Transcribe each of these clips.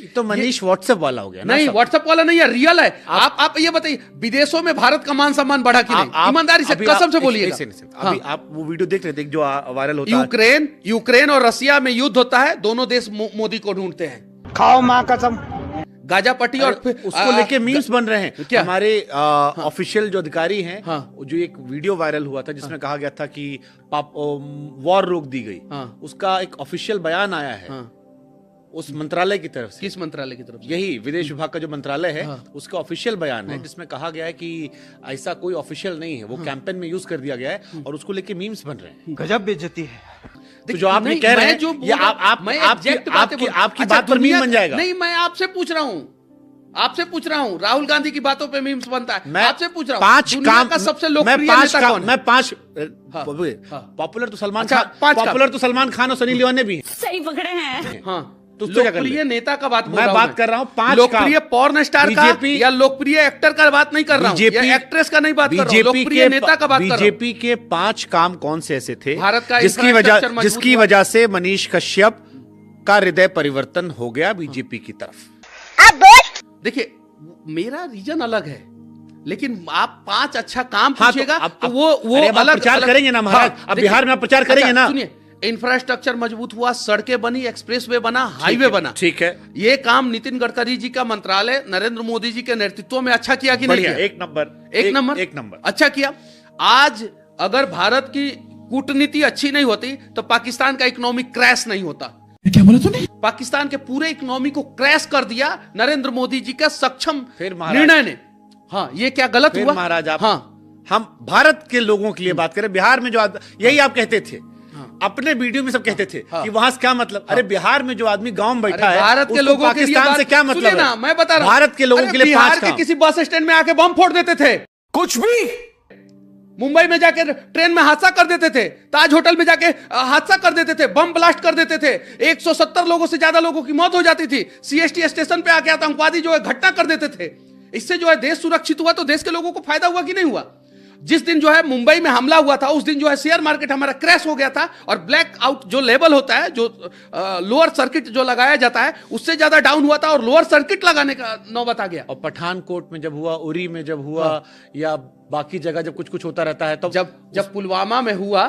तो मनीष व्हाट्सएप वाला हो गया ना? नहीं, व्हाट्सएप वाला नहीं है, रियल है। आप ये बताइए, विदेशों में भारत का मान सम्मान बढ़ा कि नहीं? ईमानदारी से, कसम से बोलिएगा। अभी आप वो वीडियो देख रहे थे जो वायरल होता है, यूक्रेन और रसिया में युद्ध होता है, दोनों देश मोदी को ढूंढते हैं। खाओ मां कसम। गाजा पट्टी और उसको लेके मीम्स बन रहे हैं। क्या? हमारे ऑफिशियल जो अधिकारी हैं, हाँ। जो एक वीडियो वायरल हुआ था जिसमें कहा गया था कि वॉर रोक दी गई, उसका एक ऑफिशियल बयान आया है उस मंत्रालय की तरफ से। किस मंत्रालय की तरफ से? यही विदेश विभाग का जो मंत्रालय है, उसका ऑफिशियल बयान है जिसमें कहा गया है कि ऐसा कोई ऑफिशियल नहीं है, वो कैंपेन में यूज कर दिया गया है और उसको लेके मीम्स बन रहे हैं। गजब बेइज्जती है। तो जो आप कह रहे हैं ये आपकी बात पर मीम बन जाएगा। नहीं, मैं आपसे पूछ रहा हूँ, राहुल गांधी की बातों पे मीम्स बनता है। मैं आपसे पूछ रहा हूँ, पांच काम का सबसे लोकप्रिय नेता कौन है? मैं पांच पॉपुलर तो सलमान खान, पॉपुलर तो सलमान खान और सनी लियोन ने भी हैं। सही पकड़े हैं। हाँ, तो लोकप्रिय नेता का बात मैं बात कर रहा हूँ। पांच लोकप्रिय पॉर्न स्टार का या लोकप्रिय एक्टर का बात नहीं कर रहा हूँ, या एक्ट्रेस का नहीं बात कर रहा हूँ, लोकप्रिय नेता का बात कर रहा हूँ। बीजेपी के 5 काम कौन से ऐसे थे भारत का जिसकी वजह से मनीष कश्यप का हृदय परिवर्तन हो गया बीजेपी की तरफ? देखिए, मेरा रीजन अलग है, लेकिन आप 5 अच्छा काम पूछिएगा तो वो अलग प्रचार करेंगे ना महाराज। अब बिहार में आप प्रचार करेंगे ना। सुनिए, इंफ्रास्ट्रक्चर मजबूत हुआ, सड़कें बनी, एक्सप्रेसवे बना, हाईवे बना। ठीक है, ये काम नितिन गडकरी जी का मंत्रालय नरेंद्र मोदी जी के नेतृत्व में अच्छा किया कि नहीं किया? एक नंबर अच्छा किया। आज अगर भारत की कूटनीति अच्छी नहीं होती तो पाकिस्तान का इकोनॉमिक क्रैश नहीं होता। क्या बोला तूने? पाकिस्तान के पूरे इकोनॉमी को क्रैश कर दिया नरेंद्र मोदी जी का सक्षम निर्णय ने। हाँ, ये क्या गलत हुआ महाराज? हाँ, हम भारत के लोगों के लिए बात करें। बिहार में जो यही आप कहते थे, अपने वीडियो में सब कहते थे कि वहां से क्या मतलब? अरे बिहार में जो आदमी गांव में बैठा है, भारत के लोगों के लिए पाकिस्तान से क्या मतलब ना, मैं बता रहा हूं, भारत के लोगों के लिए बिहार के किसी बस स्टैंड में आके बम फोड़ देते थे, कुछ भी। मुंबई में जाके ट्रेन में हादसा कर देते थे, ताज होटल में जाके हादसा कर देते थे, बम ब्लास्ट कर देते थे, 170 लोगों से ज्यादा लोगों की मौत हो जाती थी। सीएसटी स्टेशन पे आके आतंकवादी जो है घटना कर देते थे। इससे जो है देश सुरक्षित हुआ तो देश के लोगों को फायदा हुआ कि नहीं हुआ? जिस दिन जो है मुंबई में हमला हुआ था, उस दिन जो है शेयर मार्केट हमारा क्रैश हो गया था, और ब्लैक आउट जो लेवल होता है, जो लोअर सर्किट जो लगाया जाता है, उससे ज्यादा डाउन हुआ था और लोअर सर्किट लगाने का नौबत आ गया। और पठानकोट में जब हुआ, उरी में जब हुआ, या बाकी जगह जब कुछ कुछ होता रहता है, तो जब पुलवामा में हुआ,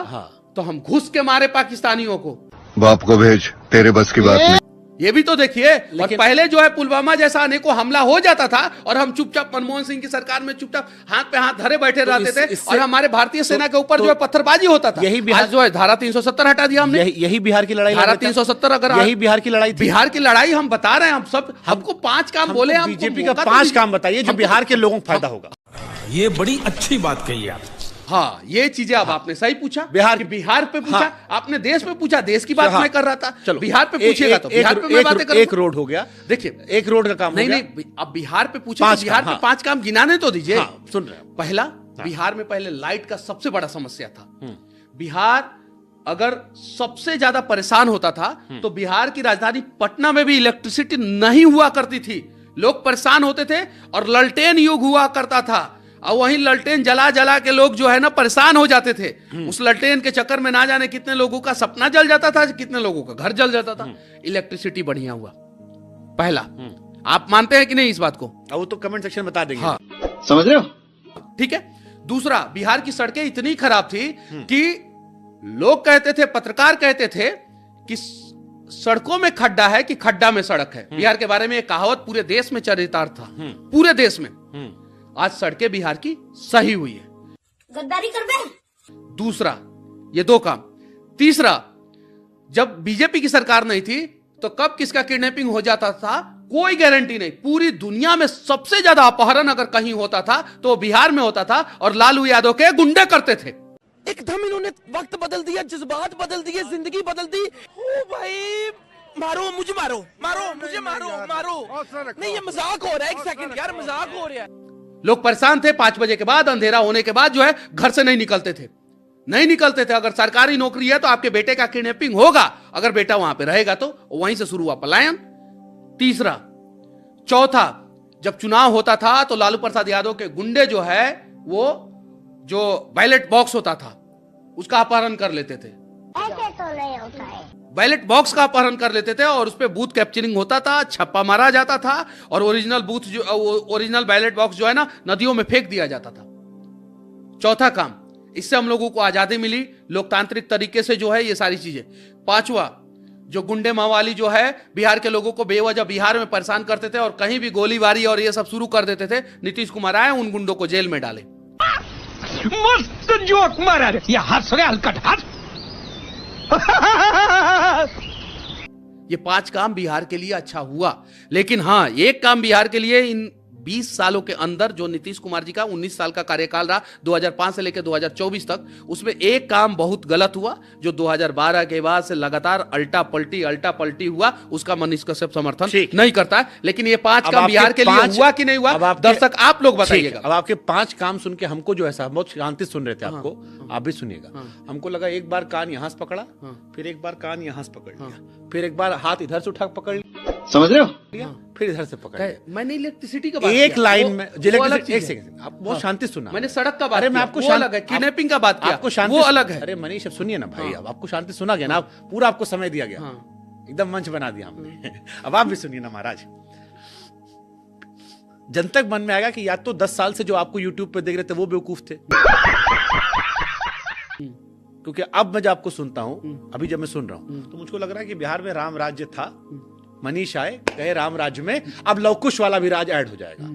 तो हम घुस के मारे पाकिस्तानियों को। बाप को भेज, तेरे बस की बात नहीं। ये भी तो देखिए। और पहले जो है पुलवामा जैसा अनेकों हमला हो जाता था और हम चुपचाप, मनमोहन सिंह की सरकार में चुपचाप हाथ पे हाथ धरे बैठे रहते थे, और हमारे भारतीय सेना के ऊपर जो है पत्थरबाजी होता था। यही बिहार जो है धारा 370 हटा दिया हमने। यही बिहार की लड़ाई, धारा 370 अगर यही बिहार की लड़ाई थी। बिहार की लड़ाई हम बता रहे हैं। हम सब, हमको 5 काम बोले, हम बीजेपी का 5 काम बताइए जो बिहार के लोगों को फायदा होगा। ये बड़ी अच्छी बात कही आप। हाँ, ये चीजें अब आपने सही पूछा। बिहार पे पूछा, आपने देश पे पूछा, देश की बात मैं कर रहा था। चलो बिहार पे पूछेगा तो बिहार पे मैं बातें करूंगा। एक रोड हो गया, देखिए, एक रोड का काम नहीं, अब बिहार पे पूछे, बिहार पे 5 काम गिनाने तो दीजिए। सुन रहे हैं। पहला, बिहार में पहले लाइट का सबसे बड़ा समस्या था। बिहार अगर सबसे ज्यादा परेशान होता था तो बिहार की राजधानी पटना में भी इलेक्ट्रिसिटी नहीं हुआ करती थी। लोग परेशान होते थे और ललटेन युग हुआ करता था, और वहीं ललटेन जला जला के लोग जो है ना परेशान हो जाते थे। उस ललटेन के चक्कर में ना जाने कितने लोगों का सपना जल जाता था, कितने लोगों का घर जल जाता था। इलेक्ट्रिसिटी बढ़िया हुआ, पहला। आप मानते हैं कि नहीं इस बात को? वो तो कमेंट सेक्शन में बता देंगे। हाँ, समझ रहे हो? ठीक है। दूसरा, बिहार की सड़कें इतनी खराब थी कि लोग कहते थे, पत्रकार कहते थे कि सड़कों में खड्डा है कि खड्डा में सड़क है। बिहार के बारे में एक कहावत पूरे देश में चरितार्थ था, पूरे देश में। आज सड़कें बिहार की सही हुई है। गद्दारी कर बे। दूसरा, ये 2 काम। तीसरा, जब बीजेपी की सरकार नहीं थी तो कब किसका किडनैपिंग हो जाता था कोई गारंटी नहीं। पूरी दुनिया में सबसे ज्यादा अपहरण अगर कहीं होता था तो बिहार में होता था, और लालू यादव के गुंडे करते थे। एकदम इन्होंने वक्त बदल दिया, जज्बात बदल दिए, जिंदगी बदल दी। ओ भाई, मारो मुझे, मारो मुझे, मारो। नहीं, ये मजाक हो रहा है। 1 सेकंड यार, मजाक हो रहा है। लोग परेशान थे। 5 बजे के बाद, अंधेरा होने के बाद जो है घर से नहीं निकलते थे। अगर सरकारी नौकरी है तो आपके बेटे का किडनैपिंग होगा, अगर बेटा वहां पे रहेगा तो वहीं से शुरू हुआ पलायन। तीसरा, चौथा, जब चुनाव होता था तो लालू प्रसाद यादव के गुंडे जो है, वो जो बैलेट बॉक्स होता था उसका अपहरण कर लेते थे। ऐसे तो नहीं होता है। बैलेट बॉक्स का अपहरण कर लेते थे और उस पर बूथ कैप्चरिंग होता था, छप्पा मारा जाता था और ओरिजिनल बैलेट बॉक्स जो है ना नदियों में फेंक दिया जाता था। चौथा काम, इससे हम लोगों को आजादी मिली लोकतांत्रिक तरीके से जो है ये सारी चीजें। पांचवा, जो गुंडे मावाली जो है बिहार के लोगों को बेवजह बिहार में परेशान करते थे और कहीं भी गोलीबारी और ये सब शुरू कर देते थे, नीतीश कुमार आए उन गुंडों को जेल में डाले। मस्त जोक मारा रे, ये हंस रहे हलकट हंस। ये 5 काम बिहार के लिए अच्छा हुआ, लेकिन हाँ एक काम बिहार के लिए इन 20 सालों के अंदर जो नीतीश कुमार जी का 19 साल का कार्यकाल रहा 2005 से लेकर 2024 तक, उसमें एक काम बहुत गलत हुआ जो 2012 के बाद से लगातार अल्टा पलटी हुआ, उसका मनीष कश्यप समर्थन नहीं करता है। लेकिन ये 5 काम बिहार के लिए हुआ कि नहीं हुआ, दर्शक आप लोग बताइएगा। अब आपके 5 काम सुन के हमको जो है बहुत शांति सुन रहे थे आपको, आप भी सुनिएगा। हमको लगा एक बार कान यहां से पकड़ा, फिर एक बार कान यहां से पकड़ लिया, फिर एक बार हाथ इधर से उठा पकड़ लिया, समझ रहे हो? फिर इधर से पकड़ लिया। मैंने इलेक्ट्रिसिटी का बात एक किया, लाइन वो- में वो अलग चीज एक है। सेकंड, आप बहुत शांति सुना। मैंने सड़क का बात अरे मैं किया, आपको वो अलग है, किडनैपिंग का बात किया, आपको शांति वो अलग है। अरे मनीष अब सुनिए ना भाई, अब आपको शांति सुना गया ना, आप पूरा आपको समय दिया गया, एकदम मंच बना दिया हमने। अब आप भी सुनिए ना महाराज, जन तक मन में आएगा कि या तो 10 साल से जो आपको YouTube पे देख रहे थे वो बेवकूफ थे, क्योंकि अब मैं जब आपको सुनता हूं, अभी जब मैं सुन रहा हूं तो मुझको लग रहा है कि बिहार में राम राज्य था, मनीष आए कहे राम राज्य में अब लवकुश वाला भी राज ऐड हो जाएगा।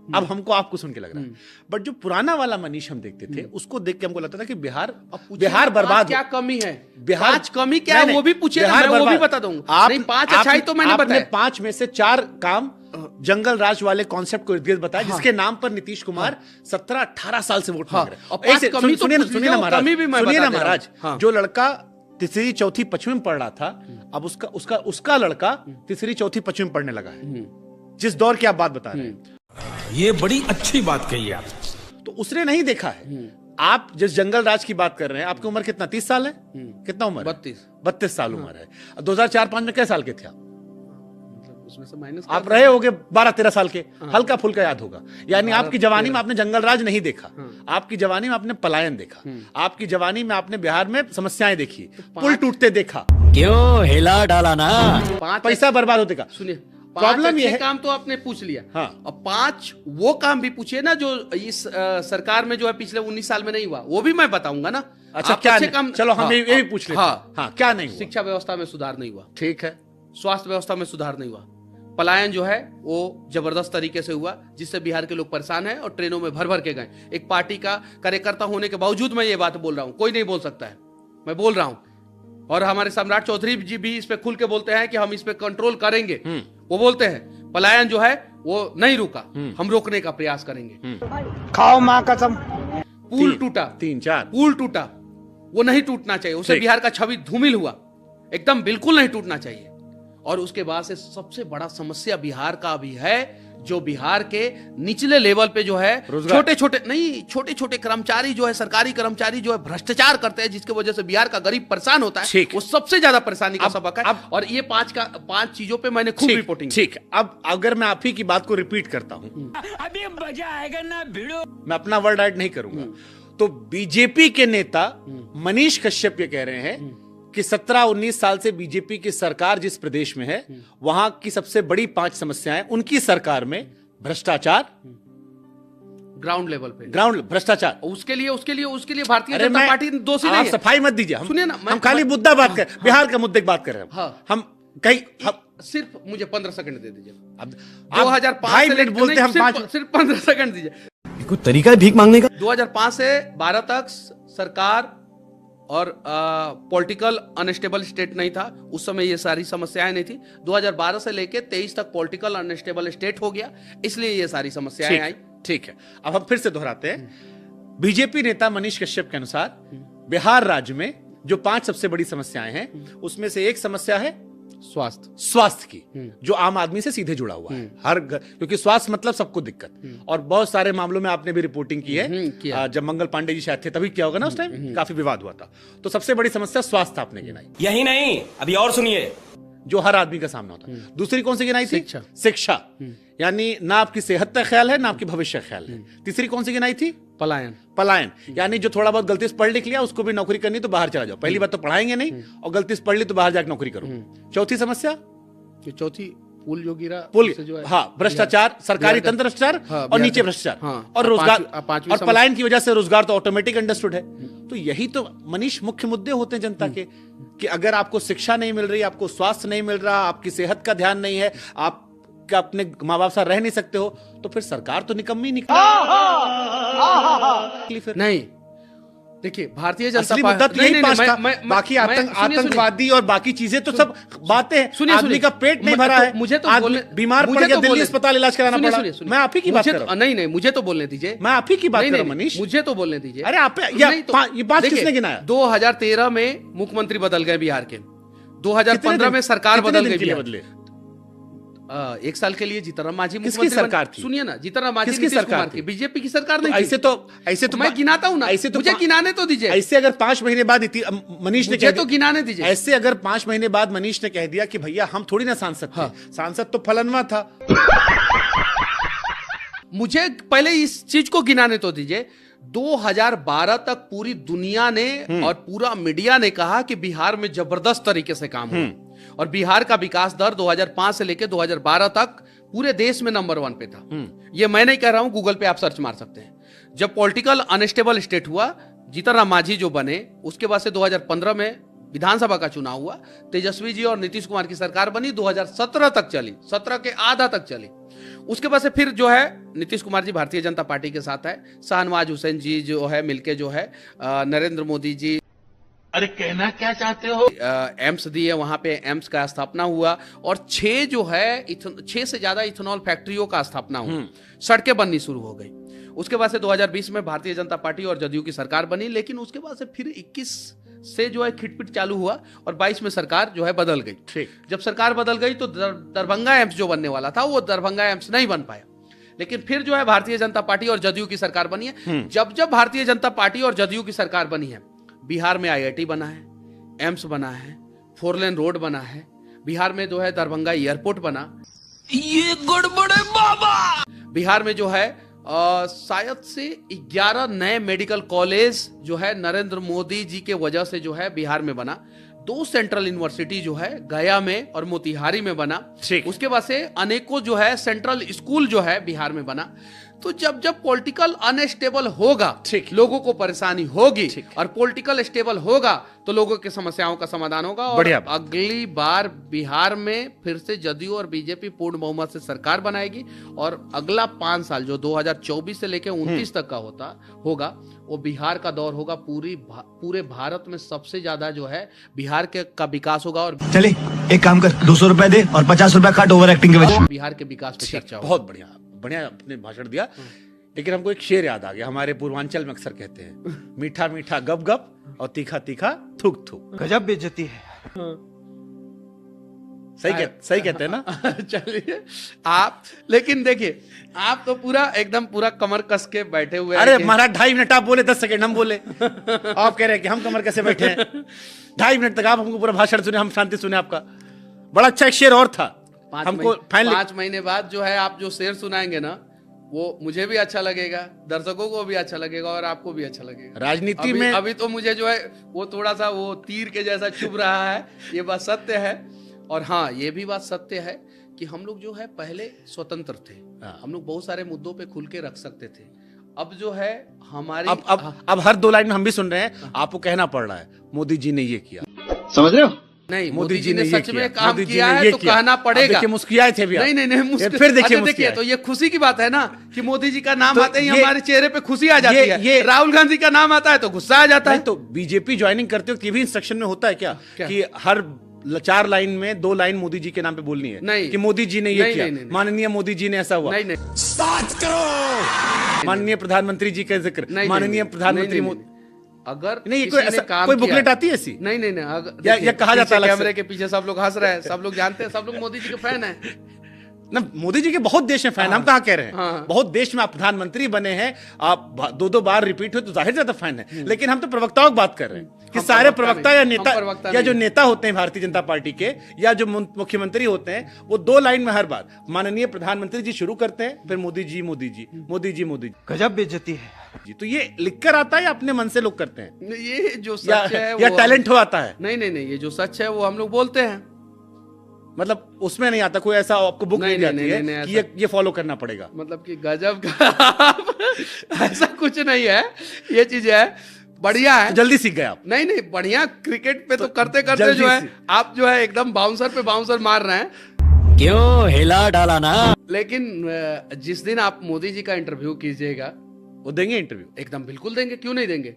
अब हमको आपको सुन के लग रहा है, बट जो पुराना वाला मनीष हम देखते थे उसको देख के हमको लगता था कि बिहार बर्बाद, क्या कमी है, बिहार 5 कमी क्या है वो भी पूछिए, मैं वो भी बता दूंगा। नहीं 5 अच्छाई तो मैंने बताया, 5 में से 4 काम जंगल राज वाले कॉन्सेप्ट को इर्द-गिर्द बताया, जिसके नाम पर नीतीश कुमार 17-18 साल से वोट मांग रहे हैं। सुनिए ना महाराज, जो लड़का तीसरी चौथी पश्चिम में पढ़ रहा था, अब उसका लड़का तीसरी चौथी पश्चिम में पढ़ने लगा है, जिस दौर की आप बात बता रहे हैं। ये बड़ी अच्छी बात कही आप। तो उसने नहीं देखा है। आप जिस जंगल राज की बात कर रहे हैं, आपकी उम्र कितना, 30 साल है? कितना उम्र? 32 साल उम्र है। 2004-5 में कितने साल के थे आप? उसमें से माइनस आप रहे होगे 12-13 साल के, हल्का फुल्का याद होगा। यानी आपकी जवानी में आपने जंगल राज नहीं देखा, आपकी जवानी में आपने पलायन देखा, आपकी जवानी में आपने बिहार में समस्याएं देखी, पुल टूटते देखा, क्यों हिला डाला ना, पैसा बर्बाद होते का। सुनिए, प्रॉब्लम ये है, काम तो आपने पूछ लिया, हाँ। अब 5 वो काम भी पूछिए ना जो इस सरकार में जो है पिछले 19 साल में नहीं हुआ, वो भी मैं बताऊंगा ना। अच्छा आप क्या अच्छे काम, चलो हम ये भी पूछ लेते हैं। हाँ, क्या नहीं हुआ? शिक्षा व्यवस्था में सुधार नहीं हुआ, ठीक है। स्वास्थ्य व्यवस्था में सुधार नहीं हुआ, पलायन जो है वो जबरदस्त तरीके से हुआ, जिससे बिहार के लोग परेशान हैं और ट्रेनों में भर भर के गए। एक पार्टी का कार्यकर्ता होने के बावजूद मैं ये बात बोल रहा हूं, कोई नहीं बोल सकता है, मैं बोल रहा हूं। और हमारे सम्राट चौधरी जी भी इस पे खुल के बोलते हैं कि हम इस पे कंट्रोल करेंगे। वो बोलते हैं पलायन जो है वो नहीं रुका, हम रोकने का प्रयास करेंगे। खाओ माँ कसम। पुल टूटा, 3-4 पुल टूटा, वो नहीं टूटना चाहिए, उससे बिहार का छवि धूमिल हुआ, एकदम बिल्कुल नहीं टूटना चाहिए। और उसके बाद से सबसे बड़ा समस्या बिहार का भी है, जो बिहार के निचले लेवल पे जो है छोटे छोटे कर्मचारी जो है, सरकारी कर्मचारी जो है भ्रष्टाचार करते हैं, जिसकी वजह से बिहार का गरीब परेशान होता है, वो सबसे ज्यादा परेशानी का सबक है। और ये 5 चीजों पे मैंने खूब रिपोर्टिंग। ठीक, अब अगर मैं आप ही की बात को रिपीट करता हूं, अभी मजा आएगा ना भिड़ो, मैं अपना वर्ड ऐड नहीं करूंगा, तो बीजेपी के नेता मनीष कश्यप ये कह रहे हैं कि 17-19 साल से बीजेपी की सरकार जिस प्रदेश में है, वहां की सबसे बड़ी 5 समस्याएं उनकी सरकार में भ्रष्टाचार, ग्राउंड लेवल पे ग्राउंड भ्रष्टाचार। उसके लिए भारतीय जनता पार्टी दोषी नहीं है। सफाई मत दीजिए, सुनिए ना, हम खाली मुद्दा बात कर, बिहार का मुद्दे की बात कर रहे हैं। हम सिर्फ मुझे 15 सेकंड दे दीजिए। अब 2005 से बोलते हैं, हम सिर्फ 15 सेकंड दीजिए। कोई तरीका है भीख मांगने का? 2005 से 12 तक सरकार और पॉलिटिकल अनस्टेबल स्टेट नहीं था, उस समय ये सारी समस्याएं नहीं थी। 2012 से लेके 23 तक पॉलिटिकल अनस्टेबल स्टेट हो गया, इसलिए ये सारी समस्याएं आई। ठीक है, अब हम फिर से दोहराते हैं। बीजेपी नेता मनीष कश्यप के अनुसार बिहार राज्य में जो 5 सबसे बड़ी समस्याएं हैं, उसमें से एक समस्या है स्वास्थ्य की, जो आम आदमी से सीधे जुड़ा हुआ है। क्योंकि स्वास्थ्य मतलब सबको दिक्कत, और बहुत सारे मामलों में आपने भी रिपोर्टिंग की है। जब मंगल पांडे जी शायद थे तभी किया होगा ना, उस टाइम काफी विवाद हुआ था। तो सबसे बड़ी समस्या स्वास्थ्य आपने गिनाई। यही नहीं, अभी और सुनिए, जो हर आदमी का सामना होता है। दूसरी कौन सी गिनाई थी? शिक्षा। यानी ना आपकी सेहत का ख्याल है, ना आपकी भविष्य का ख्याल है। तीसरी कौन सी गिनाई थी? पलायन। पलायन यानी जो थोड़ा बहुत गलती से पढ़ लिख लिया उसको भी नौकरी करनी तो बाहर चला जाओ। पहली बात तो पढ़ाएंगे नहीं, और गलती से पढ़ ली तो बाहर जाकर नौकरी करो। चौथी समस्या, चौथी पुल जो गिरा पुल, उससे जो है हाँ, भ्रष्टाचार, सरकारी तंत्र भ्रष्टाचार, हाँ, और नीचे भ्रष्टाचार, हाँ, और रोजगार, पांचवी और पलायन की वजह से रोजगार तो ऑटोमेटिक अंडरस्टूड है। तो यही तो मनीष मुख्य मुद्दे होते हैं जनता के, कि अगर आपको शिक्षा नहीं मिल रही, आपको स्वास्थ्य नहीं मिल रहा, आपकी सेहत का ध्यान नहीं है, आप क्या अपने माँ बाप साथ रह नहीं सकते हो, तो फिर सरकार तो निकम्मी निकली। फिर नहीं, देखिए भारतीय जनता असली मुद्दा तो यही पांच था। बाकी आतंकवादी और बाकी चीजें तो सब बातें हैं। आदमी का पेट नहीं भरा है, मुझे तो आदमी बीमार पड़ गया, दिल्ली अस्पताल इलाज कराना पड़ा। मैं आप ही की बात कर रहा हूं। नहीं, मुझे तो बोलने दीजिए, मैं आप ही की बात कर रहा हूं मनीष, मुझे तो बोलने दीजिए। अरे आप ये बात किसने गिनाया? 2013 में मुख्यमंत्री बदल गए बिहार के, 2015 में सरकार बदल गई। बदले 1 साल के लिए जीतनराम मांझी किसकी सरकार थी? सुनिए ना, जीतनराम मांझी किसकी नीतीश सरकार कुमार की, थी? बीजेपी की सरकार नहीं थी। ऐसे तो मैं गिनाता हूं ना, ऐसे तो मुझे गिनाने तो दीजिए। ऐसे अगर 5 महीने बाद मनीष ने मुझे तो गिनाने दीजिए। ऐसे अगर 5 महीने बाद मनीष ने कह दिया कि भैया हम थोड़ी ना सांसद थे, सांसद तो फलनवा था। मुझे पहले इस चीज को गिनाने तो दीजिए। 2012 तक पूरी दुनिया ने और पूरा मीडिया ने कहा कि बिहार में जबरदस्त तरीके से काम हुआ, और बिहार का विकास दर 2005 से लेकर 2012 तक पूरे देश में नंबर 1 पे था। ये मैं नहीं कह रहा हूं, गूगल पे आप सर्च मार सकते हैं। जब पॉलिटिकल अनस्टेबल स्टेट हुआ, जीतनराम मांझी जो बने, उसके बाद से 2015 में विधानसभा का चुनाव हुआ, तेजस्वी जी और नीतीश कुमार की सरकार बनी, 2017 तक चली, 17 के आधा तक चली। उसके बाद से फिर जो है नीतीश कुमार जी भारतीय जनता पार्टी के साथ है, शाहनवाज हुसैन जी जो है मिलके जो है नरेंद्र मोदी जी, अरे कहना क्या चाहते हो? एम्स दिए, वहां पे एम्स का स्थापना हुआ, और 6 से ज्यादा इथेनॉल फैक्ट्रियों का स्थापना हुआ, सड़कें बननी शुरू हो गई। उसके बाद से 2020 में भारतीय जनता पार्टी और जदयू की सरकार बनी, लेकिन उसके बाद से फिर 21 से जो है खिटपिट चालू हुआ, और 22 में सरकार जो है बदल गई। ठीक, जब सरकार बदल गई तो दरभंगा एम्स जो बनने वाला था वो दरभंगा एम्स नहीं बन पाया, लेकिन फिर जो है भारतीय जनता पार्टी और जदयू की सरकार बनी है। जब भारतीय जनता पार्टी और जदयू की सरकार बनी है, बिहार में IIT बना है, एम्स बना है, 4 लेन रोड बना है, बिहार में जो है दरभंगा एयरपोर्ट बना, ये गड़बड़ है बाबा। बिहार में जो है शायद से 11 नए मेडिकल कॉलेज जो है नरेंद्र मोदी जी के वजह से जो है बिहार में बना। 2 सेंट्रल यूनिवर्सिटी जो है गया में और मोतिहारी में बना। उसके बाद से अनेकों जो है सेंट्रल स्कूल जो है बिहार में बना। तो जब पॉलिटिकल अनस्टेबल होगा, लोगों को परेशानी होगी, और पॉलिटिकल स्टेबल होगा तो लोगों की समस्याओं का समाधान होगा, और अगली बार बिहार में फिर से जदयू और बीजेपी पूर्ण बहुमत से सरकार बनाएगी, और अगला 5 साल जो 2024 से लेकर 29 तक का होगा वो बिहार का दौर होगा। पूरे भारत में सबसे ज्यादा जो है बिहार का विकास होगा। और चले एक काम कर, 200 रुपए दे और 50 रुपए काट ओवर एक्टिंग के वजह। बिहार के विकास पे चर्चा होगा। बहुत बढ़िया आपने भाषण दिया, लेकिन हमको एक शेर याद आ गया, हमारे पूर्वांचल में अक्सर कहते हैं, मीठा मीठा गप गप और तीखा तीखा थूक थूक। गजब बेइज्जती है। सही कहते हैं ना? चलिए आप, लेकिन देखिए आप तो पूरा कमर कस के बैठे हुए। अरे महाराज 2.5 मिनट आप बोले, 10 सेकंड हम बोले। आप कह रहे हैं कि हम कमर कैसे बैठे हैं? 2.5 मिनट तक आप हमको पूरा भाषण सुने, हम शांति सुने आपका। बड़ा अच्छा एक शेर और था हमको। 5 महीने बाद जो है आप जो शेर सुनाएंगे ना, वो मुझे भी अच्छा लगेगा, दर्शकों को भी अच्छा लगेगा, और आपको भी अच्छा लगेगा। राजनीति में अभी तो मुझे जो है वो थोड़ा सा वो तीर के जैसा चुभ रहा है, ये बात सत्य है। और हाँ, ये भी बात सत्य है कि हम लोग जो है पहले स्वतंत्र थे, हम लोग बहुत सारे मुद्दों पे खुल के रख सकते थे। अब जो है हमारी अब हर 2 लाइन में हम भी सुन रहे हैं, आपको कहना पड़ रहा है मोदी जी ने ये किया। समझ रहे हो? नहीं, मोदी जी ने सच में काम किया है तो कहना पड़ेगा। देखिए मुस्कुराए थे भी। नहीं फिर देखिए तो ये खुशी की बात है ना कि मोदी जी का नाम आते ही हमारे चेहरे पे खुशी आ जाती है। राहुल गांधी का नाम आता है तो गुस्सा आ जाता है। तो बीजेपी ज्वाइनिंग करते हो भी इंस्ट्रक्शन में होता है क्या कि हर 4 लाइन में 2 लाइन मोदी जी के नाम पे बोलनी है? नहीं, कि मोदी जी ने ये किया, माननीय मोदी जी ने ऐसा हुआ। नहीं, माननीय प्रधानमंत्री जी का जिक्र, माननीय प्रधानमंत्री मोदी। अगर नहीं कोई बुकलेट आती है ऐसी? नहीं, या कहा जाता है कैमरे के पीछे सब लोग हंस रहे हैं, सब लोग जानते हैं, सब लोग मोदी जी के फैन हैं ना। मोदी जी के बहुत देश में फैन, हम कहाँ कह रहे हैं, बहुत देश में आप प्रधानमंत्री बने हैं, आप 2 बार रिपीट हुए तो जाहिर ज्यादा फैन है। लेकिन हम तो प्रवक्ताओं की बात कर रहे हैं कि हम सारे प्रवक्ता प्रवक्ता नहीं, या हम नेता प्रवक्ता या जो नहीं। नेता होते हैं भारतीय जनता पार्टी के या जो मुख्यमंत्री होते हैं वो 2 लाइन में हर बार माननीय प्रधानमंत्री जी शुरू करते हैं, फिर मोदी जी मोदी जी मोदी जी मोदी गजब बेइज्जती है। जी। तो ये लिखकर आता है या अपने मन से लोग करते हैं ये जो या, सच है या वो टैलेंट हो आता है? नहीं नहीं नहीं, ये जो सच है वो हम लोग बोलते हैं। मतलब उसमें नहीं आता कोई ऐसा आपको बुक नहीं, नहीं जाती नहीं, है नहीं, कि ये फॉलो करना पड़ेगा? मतलब कि गजब का ऐसा कुछ नहीं है, ये चीज है बढ़िया है। तो जल्दी सीख गए आप। नहीं नहीं, बढ़िया क्रिकेट पे तो करते करते जल्दी जो है से। आप जो है एकदम बाउंसर पे बाउंसर मार रहे हैं। क्यों हिला डाला ना। लेकिन जिस दिन आप मोदी जी का इंटरव्यू कीजिएगा, वो देंगे इंटरव्यू? एकदम बिल्कुल देंगे, क्यों नहीं देंगे,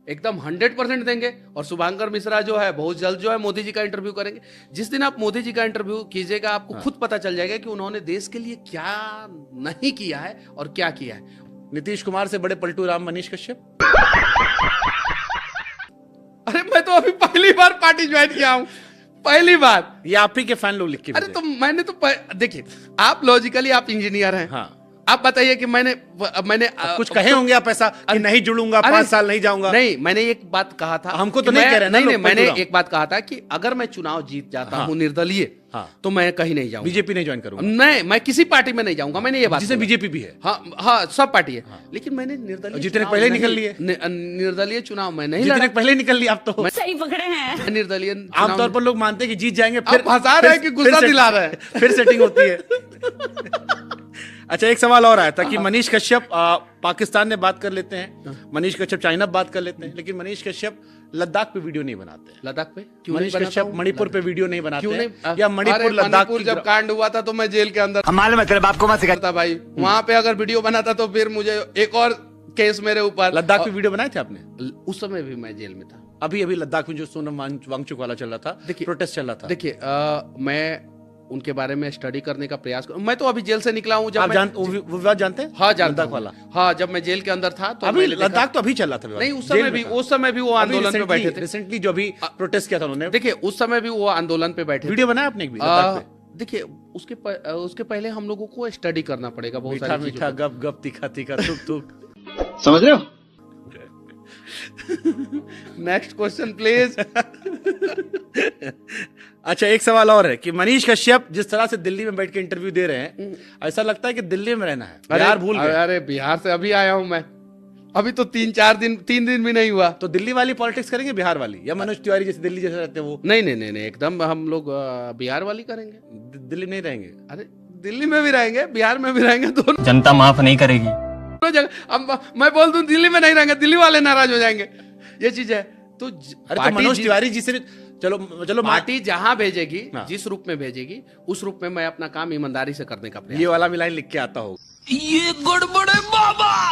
एकदम 100% देंगे। और शुभांकर मिश्रा जो है बहुत जल्द जो है मोदी जी का इंटरव्यू करेंगे। जिस दिन आप मोदी जी का इंटरव्यू कीजिएगा आपको खुद पता चल जाएगा कि उन्होंने देश के लिए क्या नहीं किया है और क्या किया है। नीतीश कुमार से बड़े पलटू राम मनीष कश्यप। अरे मैं तो अभी पहली बार पार्टी ज्वाइन किया हूं, पहली बार। ये आप ही के फैन लोग लिख के अरे भेजे। तो मैंने तो देखिए, आप लॉजिकली आप इंजीनियर हैं। हाँ। आप बताइए कि मैंने कुछ कहे होंगे आप ऐसा कि नहीं जुड़ूंगा, 5 साल नहीं जाऊंगा? नहीं, मैंने एक बात कहा था। हमको तो कि नहीं मैं- कह रहे ना नहीं, लोग, नहीं, मैंने पलटू राम। एक बात कहा था कि अगर मैं चुनाव जीत जाता हाँ। हूं निर्दलीय, हाँ। तो मैं कहीं नहीं जाऊंगा। बीजेपी नहीं ज्वाइन करूंगा? नहीं, मैं किसी पार्टी में नहीं जाऊंगा, मैंने ये बात जिसे बोला। बीजेपी भी है। हाँ हाँ, सब पार्टी है। लेकिन मैंने निर्दलीय जितने चुनाव पहले नहीं- निकल लिए। निर्दलीय चुनाव में नहीं जितने लड़ा। पहले निकल लिया आप तो। सही पकड़े हैं। निर्दलीय आमतौर पर लोग मानते हैं कि जीत जाएंगे, आप हंसा रहे हैं कि गुस्सा दिला रहे हैं। फिर सेटिंग होती है। अच्छा, एक सवाल और आया था कि मनीष कश्यप पाकिस्तान में बात कर लेते हैं, मनीष कश्यप चाइना बात कर लेते हैं, लेकिन मनीष कश्यप लद्दाख पे वीडियो नहीं बनाते हैं। लद्दाख पे क्यों मनीष नहीं कश्यप बनाता हूं? मणिपुर पे वीडियो नहीं बनाते क्यों हैं, नहीं? या मणिपुर लद्दाख की जब कांड हुआ था तो मैं जेल के अंदर मालूम है तेरे बाप को मत सिखा। था भाई, वहां पे अगर वीडियो बनाता तो फिर मुझे एक और केस मेरे ऊपर। लद्दाख पे वीडियो बनाए थे आपने? उस समय भी मैं जेल में था। अभी लद्दाख में जो सोनम वांगचुक वाला चल रहा था, देखिए, प्रोटेस्ट चल रहा था। देखिए मैं उनके बारे में स्टडी करने का प्रयास कर, मैं तो अभी जेल से निकला हूँ। जब आप मैं- वो विवाद जानते हैं? हाँ, जानता लद्दाख हूं। वाला। हाँ, जब मैं जेल के अंदर था तो अभी मैंने देखा- लद्दाख तो अभी चल रहा था विवाद। नहीं, उस जेल समय में भी था। उस समय भी वो अभी आंदोलन पे बैठे थे। रिसेंटली जो अभी प्रोटेस्ट किया था उन्होंने, देखिए उस समय भी वो आंदोलन पे बैठे थे। वीडियो बनाया आपने एक भी लद्दाख पे? देखिए उसके पहले हम लोगों को स्टडी करना पड़ेगा बहुत मीठा सारी मीठा चीजों गप गप तीखा तीखा तुक तुक। समझ रहे हो? Next question please. अच्छा, एक सवाल और है कि मनीष कश्यप जिस तरह से दिल्ली में बैठ के इंटरव्यू दे रहे हैं, ऐसा लगता है कि दिल्ली में रहना है, बिहार भूल गए। अरे बिहार से अभी आया हूं मैं, अभी तो 3 दिन भी नहीं हुआ। तो दिल्ली वाली पॉलिटिक्स करेंगे बिहार वाली, या मनोज तिवारी जैसे दिल्ली जैसे रहते हैं वो? नहीं नहीं नहीं नहीं, एकदम हम लोग बिहार वाली करेंगे। दिल्ली नहीं रहेंगे? अरे दिल्ली में भी रहेंगे, बिहार में भी रहेंगे, दोनों जनता माफ नहीं करेगी। जगह। अब मैं बोल दूं दिल्ली में नहीं रहेंगे, दिल्ली वाले नाराज हो जाएंगे, ये चीज है। तो अरे तो मनोज तिवारी जी से भी चलो चलो पार्टी जहां भेजेगी, हाँ। जिस रूप में भेजेगी, उस रूप में मैं अपना काम ईमानदारी से करने का प्रयास। ये वाला भी लाइन लिख के आता होगा। ये गड़बड़ है बाबा।